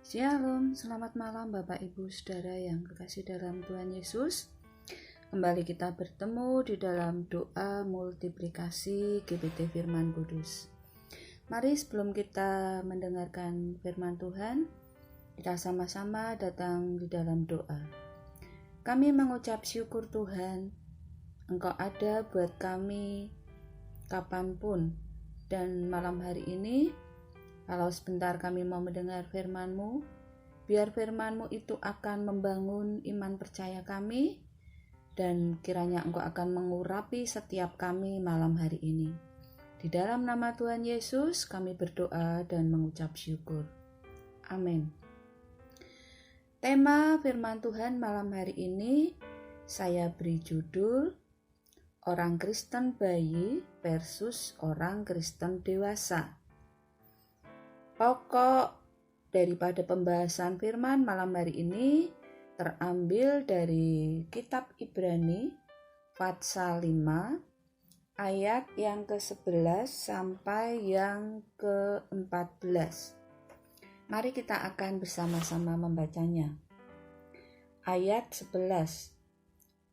Shalom, selamat malam Bapak Ibu Saudara yang kekasih dalam Tuhan Yesus. Kembali kita bertemu di dalam doa multiplikasi GPT Firman Kudus. Mari sebelum kita mendengarkan firman Tuhan, kita sama-sama datang di dalam doa. Kami mengucap syukur Tuhan, Engkau ada buat kami kapanpun, dan malam hari ini kalau sebentar kami mau mendengar firman-Mu, biar firman-Mu itu akan membangun iman percaya kami, dan kiranya Engkau akan mengurapi setiap kami malam hari ini. Di dalam nama Tuhan Yesus kami berdoa dan mengucap syukur. Amin. Tema firman Tuhan malam hari ini saya beri judul Orang Kristen bayi versus orang Kristen dewasa. Pokok daripada pembahasan firman malam hari ini terambil dari kitab Ibrani pasal 5 ayat yang ke-11 sampai yang ke-14. Mari kita akan bersama-sama membacanya. Ayat 11.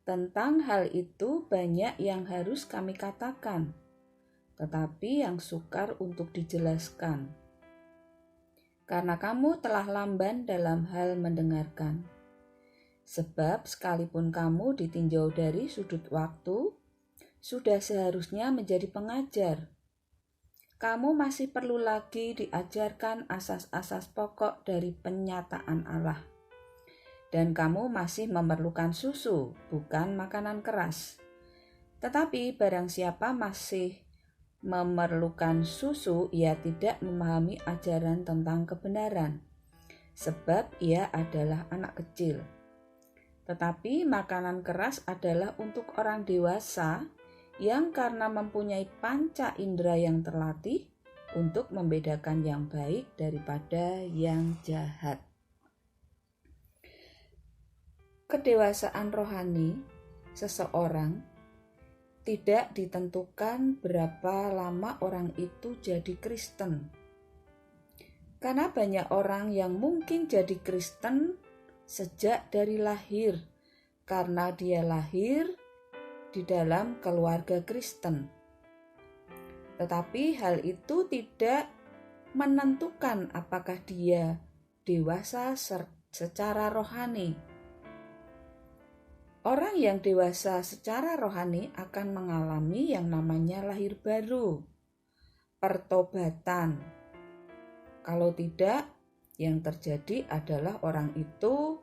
Tentang hal itu banyak yang harus kami katakan, tetapi yang sukar untuk dijelaskan. Karena kamu telah lamban dalam hal mendengarkan. Sebab sekalipun kamu ditinjau dari sudut waktu, sudah seharusnya menjadi pengajar. Kamu masih perlu lagi diajarkan asas-asas pokok dari penyataan Allah. Dan kamu masih memerlukan susu, bukan makanan keras. Tetapi barang siapa masih memerlukan susu, ia tidak memahami ajaran tentang kebenaran, sebab ia adalah anak kecil. Tetapi makanan keras adalah untuk orang dewasa yang karena mempunyai panca indera yang terlatih untuk membedakan yang baik daripada yang jahat. Kedewasaan rohani seseorang tidak ditentukan berapa lama orang itu jadi Kristen. Karena banyak orang yang mungkin jadi Kristen sejak dari lahir, karena dia lahir di dalam keluarga Kristen. Tetapi hal itu tidak menentukan apakah dia dewasa secara rohani. Orang yang dewasa secara rohani akan mengalami yang namanya lahir baru, pertobatan. Kalau tidak, yang terjadi adalah orang itu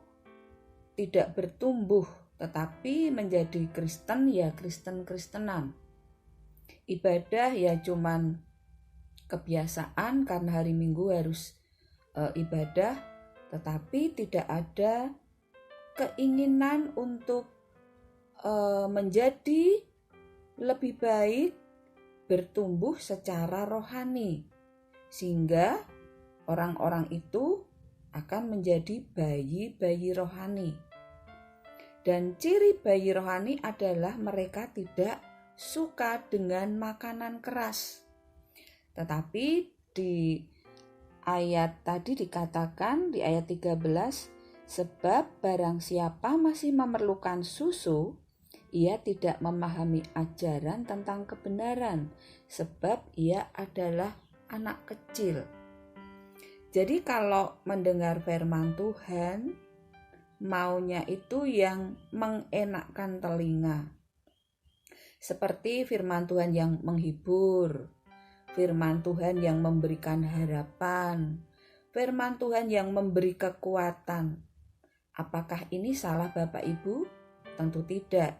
tidak bertumbuh, tetapi menjadi Kristen ya Kristen-Kristenan. Ibadah ya cuman kebiasaan karena hari Minggu harus ibadah, tetapi tidak ada keinginan untuk menjadi lebih baik, bertumbuh secara rohani, sehingga orang-orang itu akan menjadi bayi-bayi rohani. Dan ciri bayi rohani adalah mereka tidak suka dengan makanan keras. Tetapi di ayat tadi dikatakan di ayat 13, sebab barang siapa masih memerlukan susu, ia tidak memahami ajaran tentang kebenaran, sebab ia adalah anak kecil. Jadi kalau mendengar firman Tuhan, maunya itu yang mengenakkan telinga. Seperti firman Tuhan yang menghibur, firman Tuhan yang memberikan harapan, firman Tuhan yang memberi kekuatan. Apakah ini salah Bapak Ibu? Tentu tidak.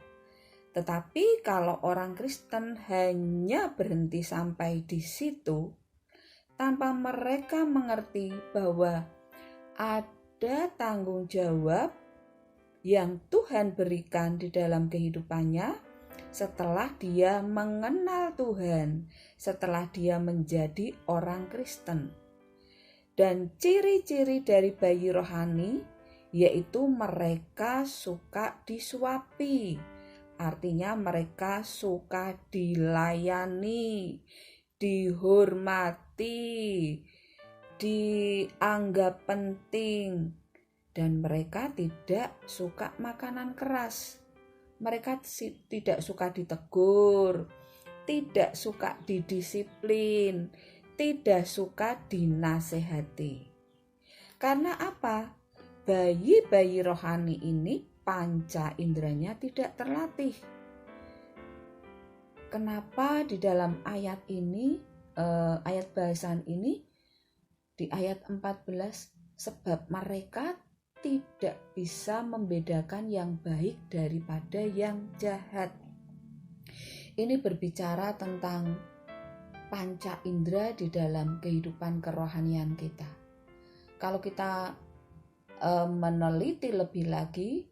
Tetapi kalau orang Kristen hanya berhenti sampai di situ, tanpa mereka mengerti bahwa ada tanggung jawab yang Tuhan berikan di dalam kehidupannya setelah dia mengenal Tuhan, setelah dia menjadi orang Kristen. Dan ciri-ciri dari bayi rohani yaitu mereka suka disuapi, artinya mereka suka dilayani, dihormati, dianggap penting, dan mereka tidak suka makanan keras. Mereka tidak suka ditegur, tidak suka didisiplin, tidak suka dinasehati. Karena apa? Bayi-bayi rohani ini panca inderanya tidak terlatih. Kenapa di dalam ayat ini, ayat bahasan ini, di ayat 14, sebab mereka tidak bisa membedakan yang baik daripada yang jahat. Ini berbicara tentang panca indera di dalam kehidupan kerohanian kita. Kalau kita meneliti lebih lagi,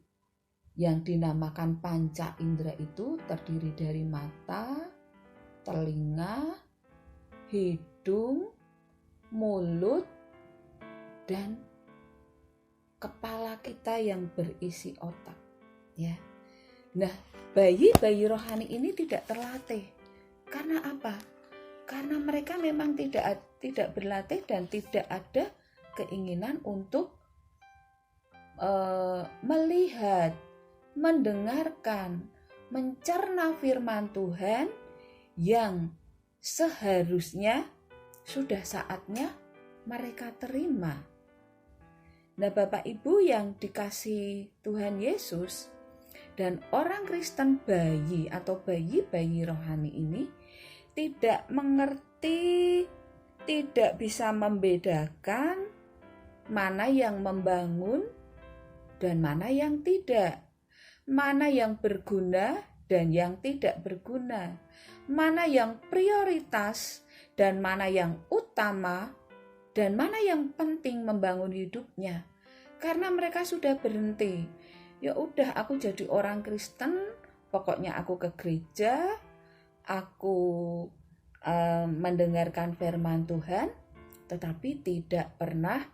yang dinamakan panca indera itu terdiri dari mata, telinga, hidung, mulut, dan kepala kita yang berisi otak, ya. Nah, bayi-bayi rohani ini tidak terlatih. Karena apa? Karena mereka memang tidak berlatih dan tidak ada keinginan untuk melihat, mendengarkan, mencerna firman Tuhan yang seharusnya sudah saatnya mereka terima. Nah, Bapak Ibu yang dikasihi Tuhan Yesus, dan orang Kristen bayi atau bayi-bayi rohani ini tidak mengerti, tidak bisa membedakan mana yang membangun dan mana yang tidak, mana yang berguna dan yang tidak berguna, mana yang prioritas dan mana yang utama, dan mana yang penting membangun hidupnya. Karena mereka sudah berhenti. Ya udah, aku jadi orang Kristen, pokoknya aku ke gereja, aku mendengarkan firman Tuhan, tetapi tidak pernah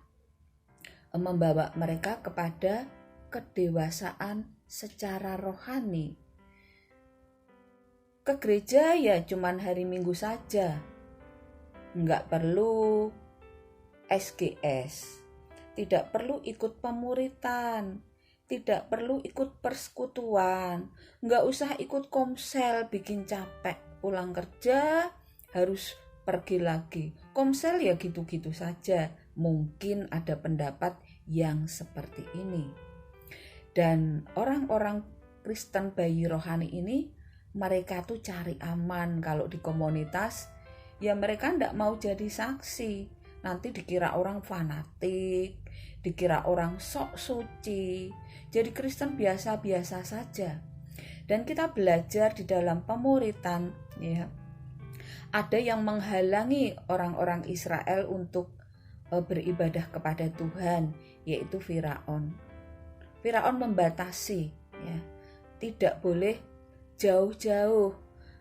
membawa mereka kepada kedewasaan secara rohani. Ke gereja ya cuman hari Minggu saja, nggak perlu SGS, tidak perlu ikut pemuritan, tidak perlu ikut persekutuan, nggak usah ikut komsel bikin capek, pulang kerja harus pergi lagi. Komsel ya gitu-gitu saja. Mungkin ada pendapat yang seperti ini. Dan orang-orang Kristen bayi rohani ini, mereka tuh cari aman kalau di komunitas. Ya mereka nggak mau jadi saksi. Nanti dikira orang fanatik, dikira orang sok suci. Jadi Kristen biasa-biasa saja. Dan kita belajar di dalam pemuritan, ya, ada yang menghalangi orang-orang Israel untuk beribadah kepada Tuhan, yaitu Firaun. Firaun membatasi, ya, tidak boleh jauh-jauh.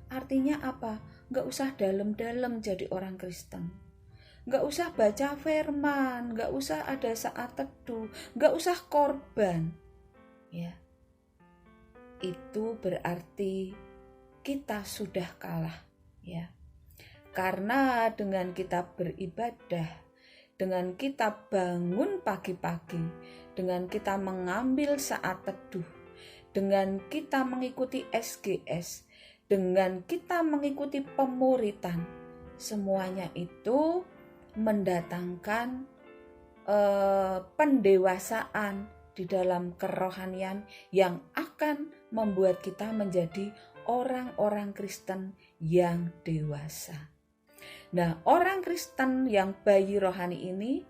Artinya apa? Nggak usah dalam-dalam jadi orang Kristen. Nggak usah baca firman, nggak usah ada saat teduh, nggak usah korban. Ya, itu berarti kita sudah kalah, ya. Karena dengan kita beribadah, dengan kita bangun pagi-pagi, dengan kita mengambil saat teduh, dengan kita mengikuti SGS, dengan kita mengikuti pemuritan, semuanya itu mendatangkan pendewasaan di dalam kerohanian yang akan membuat kita menjadi orang-orang Kristen yang dewasa. Nah, orang Kristen yang bayi rohani ini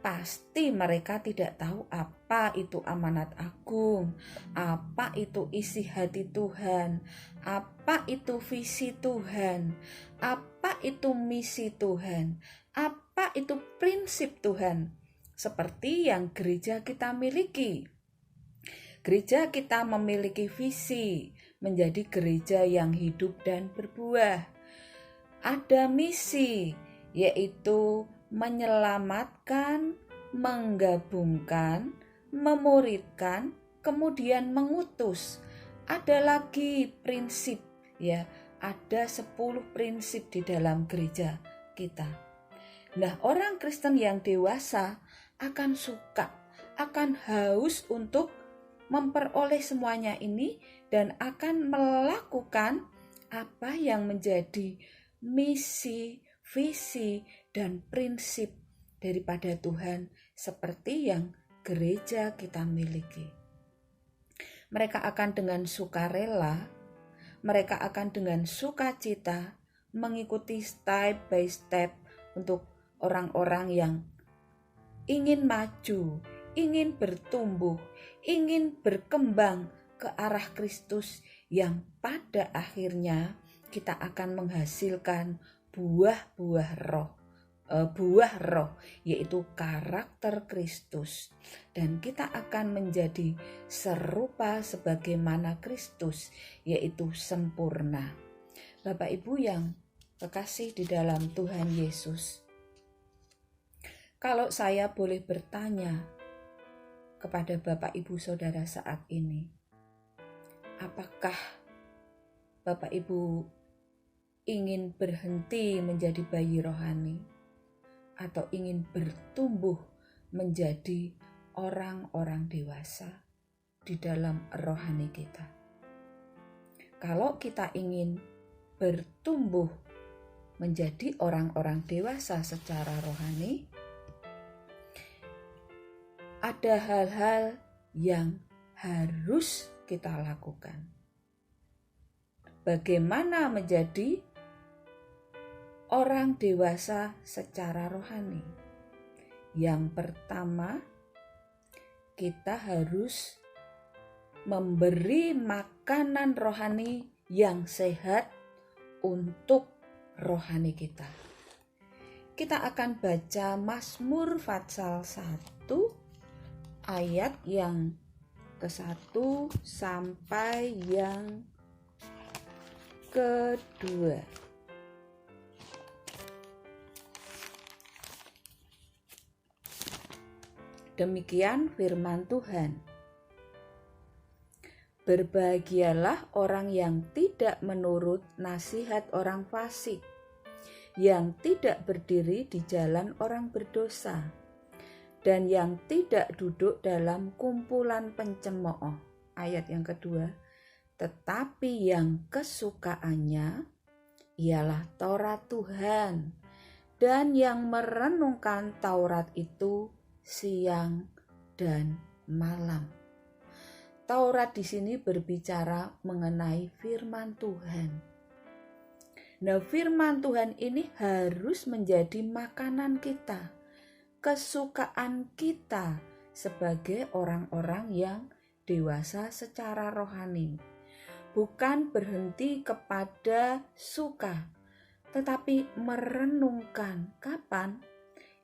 pasti mereka tidak tahu apa itu amanat agung, apa itu isi hati Tuhan, apa itu visi Tuhan, apa itu misi Tuhan, apa itu prinsip Tuhan. Seperti yang gereja kita miliki. Gereja kita memiliki visi menjadi gereja yang hidup dan berbuah. Ada misi, yaitu menyelamatkan, menggabungkan, memuridkan, kemudian mengutus. Ada lagi prinsip, ya, ada 10 prinsip di dalam gereja kita. Nah, orang Kristen yang dewasa akan suka, akan haus untuk memperoleh semuanya ini dan akan melakukan apa yang menjadi misi, visi, dan prinsip daripada Tuhan seperti yang gereja kita miliki. Mereka akan dengan sukarela, mereka akan dengan sukacita mengikuti step by step untuk orang-orang yang ingin maju, ingin bertumbuh, ingin berkembang ke arah Kristus yang pada akhirnya kita akan menghasilkan buah roh, yaitu karakter Kristus, dan kita akan menjadi serupa sebagaimana Kristus, yaitu sempurna. Bapak Ibu yang kekasih di dalam Tuhan Yesus, kalau saya boleh bertanya kepada Bapak Ibu Saudara saat ini, apakah Bapak Ibu ingin berhenti menjadi bayi rohani atau ingin bertumbuh menjadi orang-orang dewasa di dalam rohani kita? Kalau kita ingin bertumbuh menjadi orang-orang dewasa secara rohani, ada hal-hal yang harus kita lakukan. Bagaimana menjadi orang dewasa secara rohani? Yang pertama, kita harus memberi makanan rohani yang sehat untuk rohani kita. Kita akan baca Mazmur pasal 1 ayat yang ke-1 sampai yang ke-2. Demikian firman Tuhan. Berbahagialah orang yang tidak menurut nasihat orang fasik, yang tidak berdiri di jalan orang berdosa, dan yang tidak duduk dalam kumpulan pencemooh. Ayat yang kedua, tetapi yang kesukaannya ialah Taurat Tuhan, dan yang merenungkan Taurat itu siang dan malam. Taurat di sini berbicara mengenai firman Tuhan. Nah, firman Tuhan ini harus menjadi makanan kita, kesukaan kita sebagai orang-orang yang dewasa secara rohani. Bukan berhenti kepada suka, tetapi merenungkan. Kapan?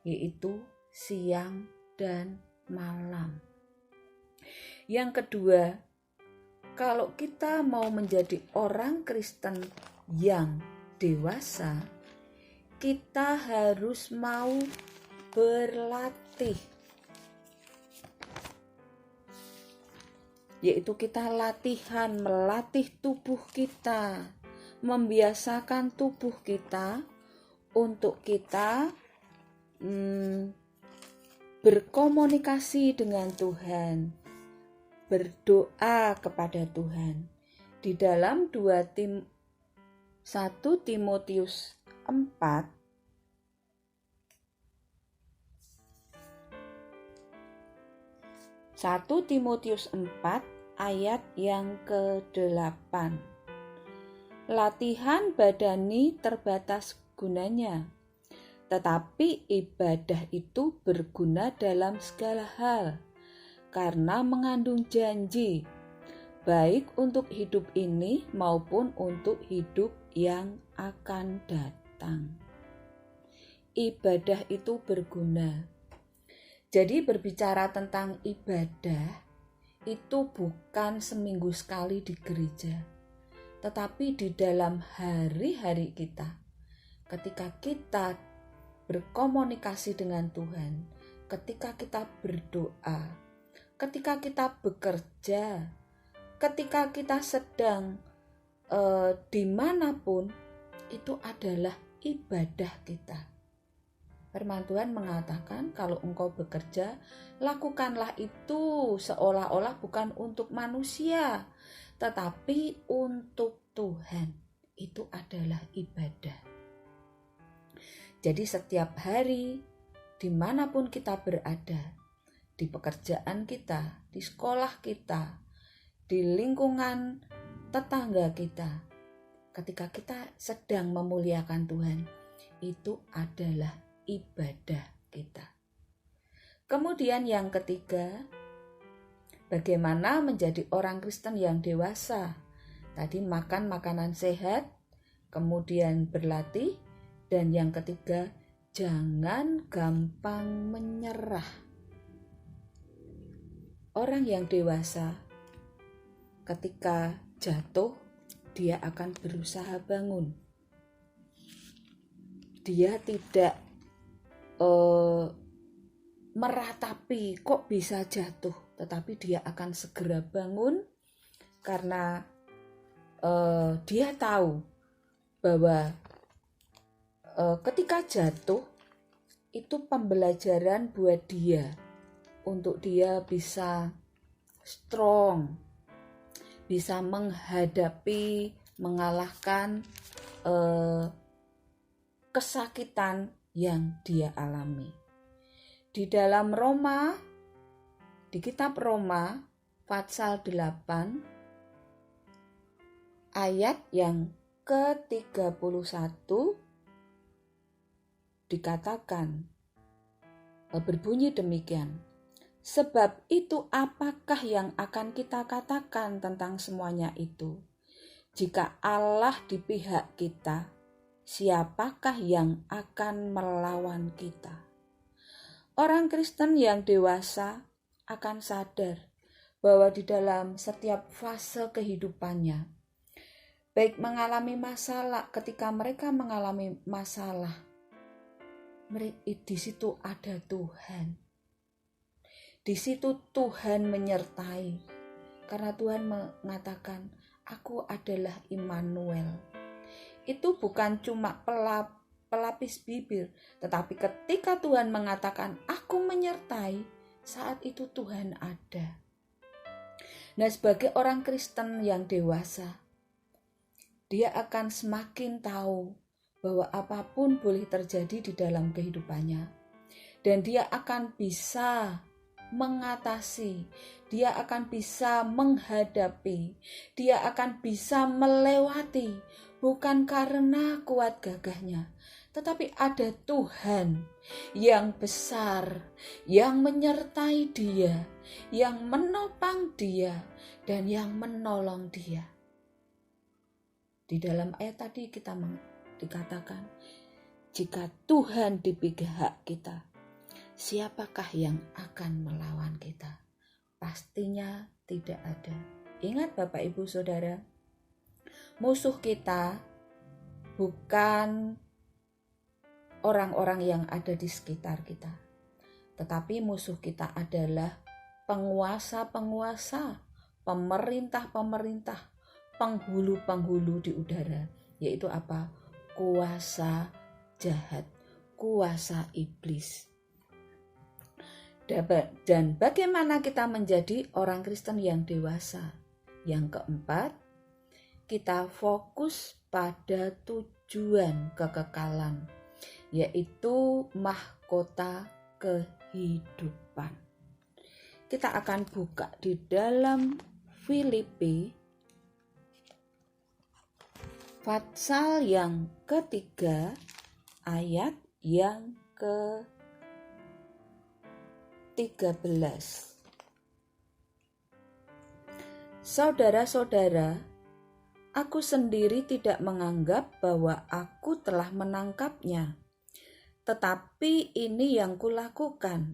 Yaitu siang dan malam. Yang kedua, kalau kita mau menjadi orang Kristen yang dewasa, kita harus mau berlatih. Yaitu kita latihan, melatih tubuh kita, membiasakan tubuh kita untuk kita berkomunikasi dengan Tuhan, berdoa kepada Tuhan. Di dalam 1 Timotius 4 1 Timotius 4 ayat yang ke-8. Latihan badani terbatas gunanya, tetapi ibadah itu berguna dalam segala hal, karena mengandung janji, baik untuk hidup ini maupun untuk hidup yang akan datang. Ibadah itu berguna. Jadi berbicara tentang ibadah, itu bukan seminggu sekali di gereja, tetapi di dalam hari-hari kita, ketika kita berkomunikasi dengan Tuhan, ketika kita berdoa, ketika kita bekerja, ketika kita sedang dimanapun, itu adalah ibadah kita. Firman Tuhan mengatakan kalau engkau bekerja, lakukanlah itu seolah-olah bukan untuk manusia, tetapi untuk Tuhan. Itu adalah ibadah. Jadi setiap hari, dimanapun kita berada, di pekerjaan kita, di sekolah kita, di lingkungan tetangga kita, ketika kita sedang memuliakan Tuhan, itu adalah ibadah kita. Kemudian yang ketiga, bagaimana menjadi orang Kristen yang dewasa? Tadi makan makanan sehat, kemudian berlatih, dan yang ketiga, jangan gampang menyerah. Orang yang dewasa ketika jatuh, dia akan berusaha bangun. Dia tidak meratapi kok bisa jatuh, tetapi dia akan segera bangun karena dia tahu bahwa ketika jatuh itu pembelajaran buat dia untuk dia bisa strong, bisa menghadapi, mengalahkan kesakitan yang dia alami. Di dalam Roma, di kitab Roma pasal 8 ayat yang ke-31 dikatakan, berbunyi demikian. Sebab itu apakah yang akan kita katakan tentang semuanya itu? Jika Allah di pihak kita, siapakah yang akan melawan kita? Orang Kristen yang dewasa akan sadar bahwa di dalam setiap fase kehidupannya, baik mengalami masalah, ketika mereka mengalami masalah, di situ ada Tuhan. Di situ Tuhan menyertai. Karena Tuhan mengatakan, aku adalah Immanuel. Itu bukan cuma pelapis bibir, tetapi ketika Tuhan mengatakan, aku menyertai, saat itu Tuhan ada. Nah, sebagai orang Kristen yang dewasa, dia akan semakin tahu bahwa apapun boleh terjadi di dalam kehidupannya. Dan dia akan bisa mengatasi, dia akan bisa menghadapi, dia akan bisa melewati, bukan karena kuat gagahnya, tetapi ada Tuhan yang besar, yang menyertai dia, yang menopang dia, dan yang menolong dia. Di dalam ayat tadi kita dikatakan, jika Tuhan di pihak kita, siapakah yang akan melawan kita? Pastinya tidak ada. Ingat Bapak Ibu Saudara, musuh kita bukan orang-orang yang ada di sekitar kita, tetapi musuh kita adalah penguasa-penguasa, pemerintah-pemerintah, penghulu-penghulu di udara, yaitu apa? Kuasa jahat, kuasa iblis. Dan bagaimana kita menjadi orang Kristen yang dewasa? Yang keempat, kita fokus pada tujuan kekekalan, yaitu mahkota kehidupan. Kita akan buka di dalam Filipi pasal yang ketiga ayat yang ke-13. Saudara-saudara, aku sendiri tidak menganggap bahwa aku telah menangkapnya. Tetapi ini yang kulakukan.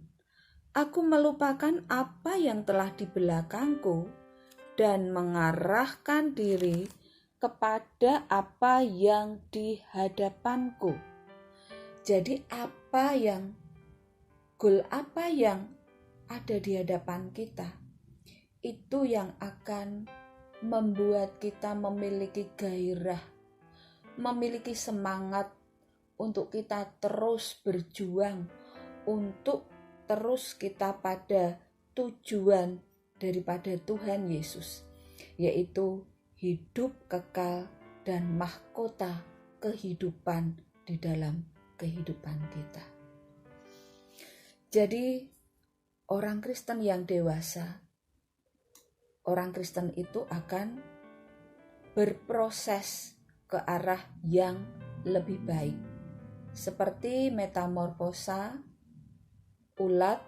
Aku melupakan apa yang telah di belakangku dan mengarahkan diri kepada apa yang di hadapanku. Jadi goal apa yang ada di hadapan kita, itu yang akan membuat kita memiliki gairah, memiliki semangat untuk kita terus berjuang, untuk terus kita pada tujuan daripada Tuhan Yesus, yaitu hidup kekal dan mahkota kehidupan di dalam kehidupan kita. Jadi orang Kristen yang dewasa, orang Kristen itu akan berproses ke arah yang lebih baik, seperti metamorfosa ulat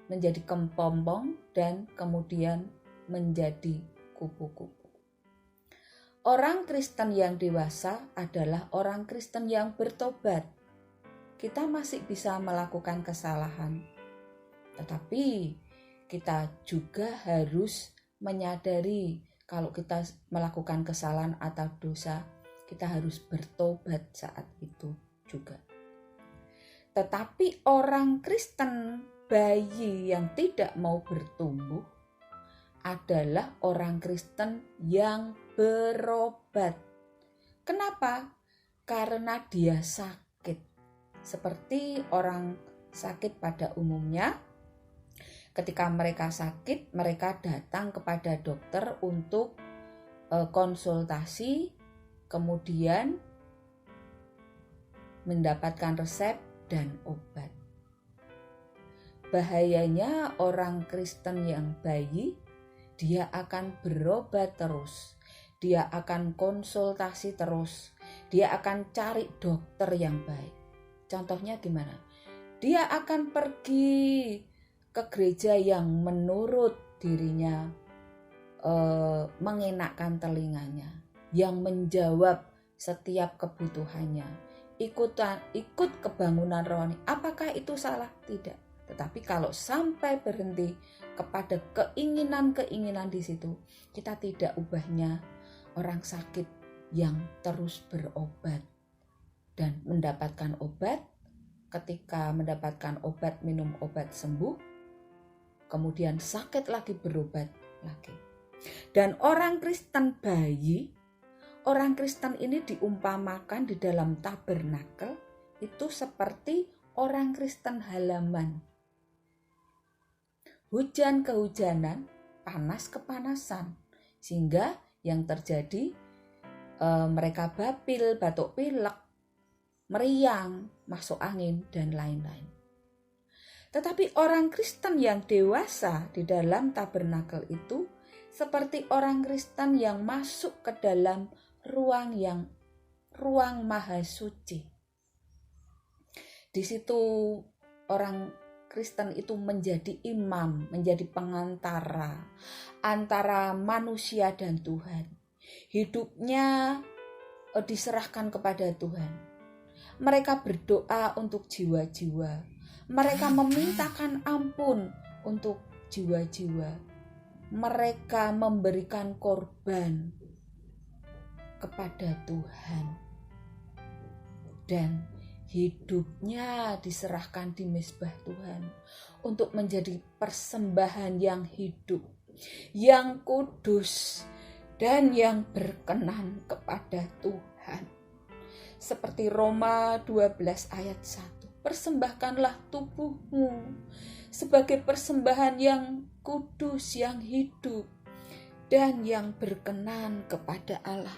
menjadi kepompong dan kemudian menjadi kupu-kupu. Orang Kristen yang dewasa adalah orang Kristen yang bertobat. Kita masih bisa melakukan kesalahan, tetapi kita juga harus menyadari kalau kita melakukan kesalahan atau dosa, kita harus bertobat saat itu juga. Tetapi orang Kristen bayi yang tidak mau bertumbuh adalah orang Kristen yang berobat. Kenapa? Karena dia sakit. Seperti orang sakit pada umumnya, ketika mereka sakit, mereka datang kepada dokter untuk konsultasi, kemudian mendapatkan resep dan obat. Bahayanya orang Kristen yang bayi, dia akan berobat terus, dia akan konsultasi terus, dia akan cari dokter yang baik. Contohnya gimana? Dia akan pergi ke gereja yang menurut dirinya mengenakkan telinganya, yang menjawab setiap kebutuhannya, ikut kebangunan rohani. Apakah itu salah? Tidak. Tetapi kalau sampai berhenti kepada keinginan-keinginan di situ, kita tidak ubahnya orang sakit yang terus berobat dan mendapatkan obat. Ketika mendapatkan obat, minum obat, sembuh, kemudian sakit lagi, berobat lagi. Dan orang Kristen bayi, orang Kristen ini diumpamakan di dalam tabernakel itu seperti orang Kristen halaman. Hujan kehujanan, panas kepanasan, sehingga yang terjadi mereka babil, batuk pilek, meriang, masuk angin, dan lain-lain. Tetapi orang Kristen yang dewasa di dalam tabernakel itu seperti orang Kristen yang masuk ke dalam ruang maha suci. Di situ orang Kristen itu menjadi imam, menjadi pengantara antara manusia dan Tuhan. Hidupnya diserahkan kepada Tuhan. Mereka berdoa untuk jiwa-jiwa. Mereka memintakan ampun untuk jiwa-jiwa. Mereka memberikan korban kepada Tuhan. Dan hidupnya diserahkan di mezbah Tuhan untuk menjadi persembahan yang hidup, yang kudus, dan yang berkenan kepada Tuhan. Seperti Roma 12 ayat 1. Persembahkanlah tubuhmu sebagai persembahan yang kudus, yang hidup, dan yang berkenan kepada Allah.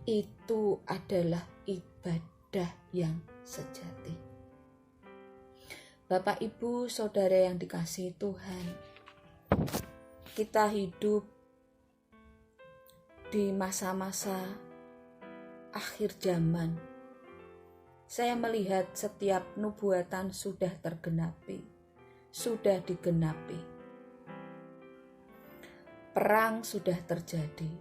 Itu adalah ibadah yang sejati. Bapak, Ibu, Saudara yang dikasihi Tuhan, kita hidup di masa-masa akhir zaman. Saya melihat setiap nubuatan sudah tergenapi, sudah digenapi. Perang sudah terjadi.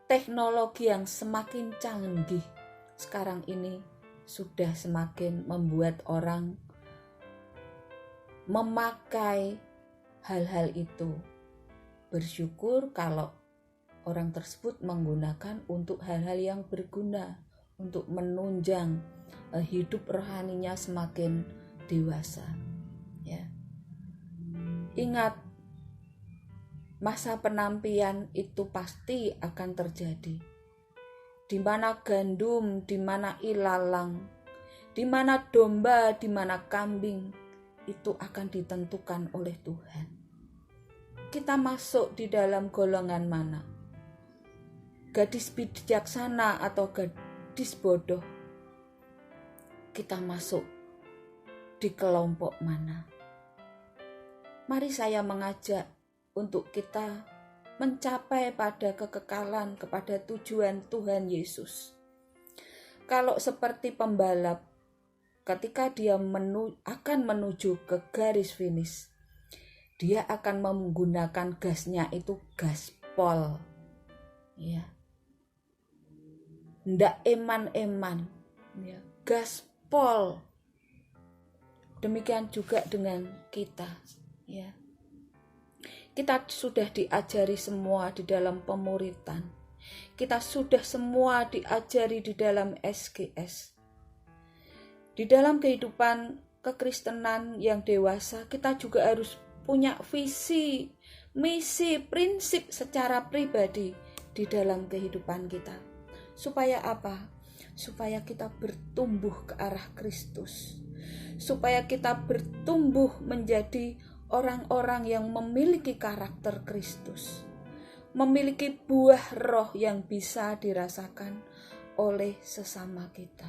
Teknologi yang semakin canggih sekarang ini sudah semakin membuat orang memakai hal-hal itu. Bersyukur kalau orang tersebut menggunakan untuk hal-hal yang berguna, untuk menunjang hidup rohaninya semakin dewasa. Ya. Ingat, masa penampian itu pasti akan terjadi. di mana gandum, di mana ilalang, di mana domba, di mana kambing, itu akan ditentukan oleh Tuhan. Kita masuk di dalam golongan mana? Gadis bijaksana atau gadis bodoh? Kita masuk di kelompok mana? Mari saya mengajak untuk kita mencapai pada kekekalan, kepada tujuan Tuhan Yesus. Kalau seperti pembalap, ketika dia akan menuju ke garis finish, dia akan menggunakan gasnya itu gaspol. Ya. Ndak eman-eman. Ya. Gaspol. Demikian juga dengan kita. Ya. Kita sudah diajari semua di dalam pemuritan. Kita sudah semua diajari di dalam SGS. Di dalam kehidupan kekristenan yang dewasa, kita juga harus punya visi, misi, prinsip secara pribadi di dalam kehidupan kita. Supaya apa? Supaya kita bertumbuh ke arah Kristus. Supaya kita bertumbuh menjadi orang-orang yang memiliki karakter Kristus. Memiliki buah roh yang bisa dirasakan oleh sesama kita.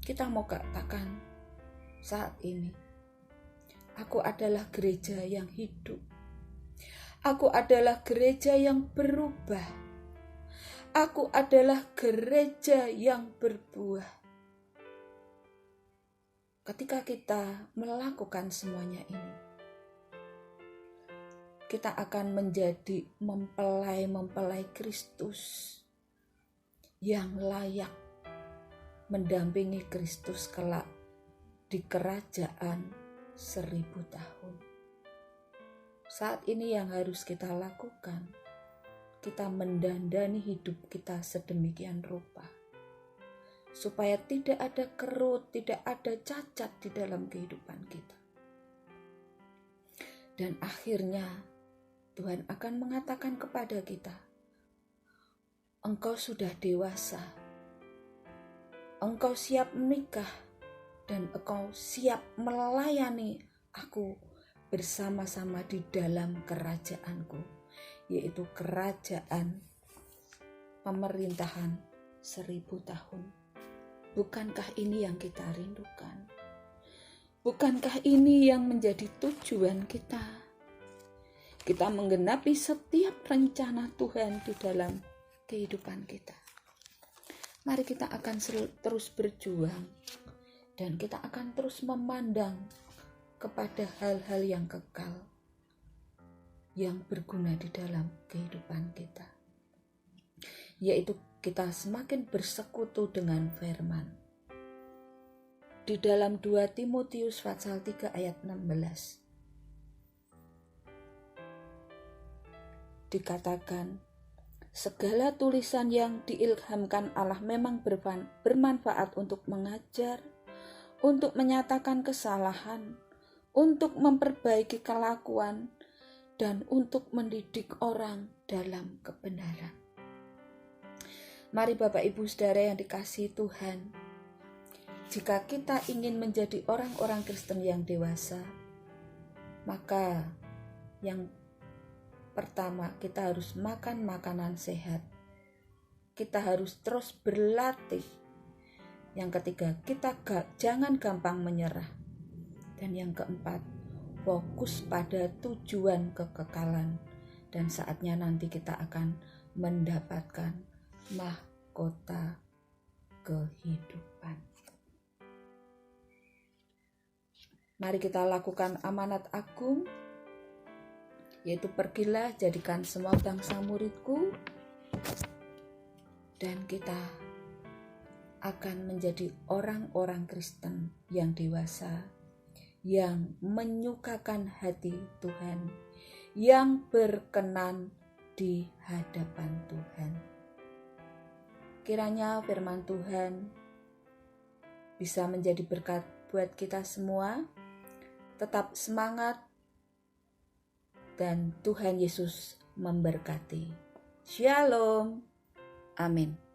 Kita mau katakan saat ini, aku adalah gereja yang hidup. Aku adalah gereja yang berubah. Aku adalah gereja yang berbuah. Ketika kita melakukan semuanya ini, kita akan menjadi mempelai-mempelai Kristus yang layak mendampingi Kristus kelak di kerajaan 1000 tahun. Saat ini yang harus kita lakukan, kita mendandani hidup kita sedemikian rupa, supaya tidak ada kerut, tidak ada cacat di dalam kehidupan kita. Dan akhirnya Tuhan akan mengatakan kepada kita, engkau sudah dewasa, engkau siap menikah, dan engkau siap melayani aku bersama-sama di dalam kerajaanku, yaitu kerajaan pemerintahan 1000 tahun. Bukankah ini yang kita rindukan? Bukankah ini yang menjadi tujuan kita? Kita menggenapi setiap rencana Tuhan di dalam kehidupan kita. Mari kita akan terus berjuang dan kita akan terus memandang kepada hal-hal yang kekal, yang berguna di dalam kehidupan kita, yaitu kita semakin bersekutu dengan firman. Di dalam 2 Timotius pasal 3 ayat 16 dikatakan, segala tulisan yang diilhamkan Allah memang bermanfaat untuk mengajar, untuk menyatakan kesalahan, untuk memperbaiki kelakuan, dan untuk mendidik orang dalam kebenaran. Mari Bapak Ibu Saudara yang dikasihi Tuhan, jika kita ingin menjadi orang-orang Kristen yang dewasa, maka yang pertama kita harus makan makanan sehat. Kita harus terus berlatih. Yang ketiga, kita jangan gampang menyerah. Dan yang keempat, fokus pada tujuan kekekalan. Dan saatnya nanti kita akan mendapatkan mahkota kehidupan. Mari kita lakukan amanat agung, yaitu pergilah jadikan semua bangsa muridku, dan kita akan menjadi orang-orang Kristen yang dewasa, yang menyukakan hati Tuhan, yang berkenan di hadapan Tuhan. Kiranya firman Tuhan bisa menjadi berkat buat kita semua. Tetap semangat dan Tuhan Yesus memberkati. Shalom. Amin.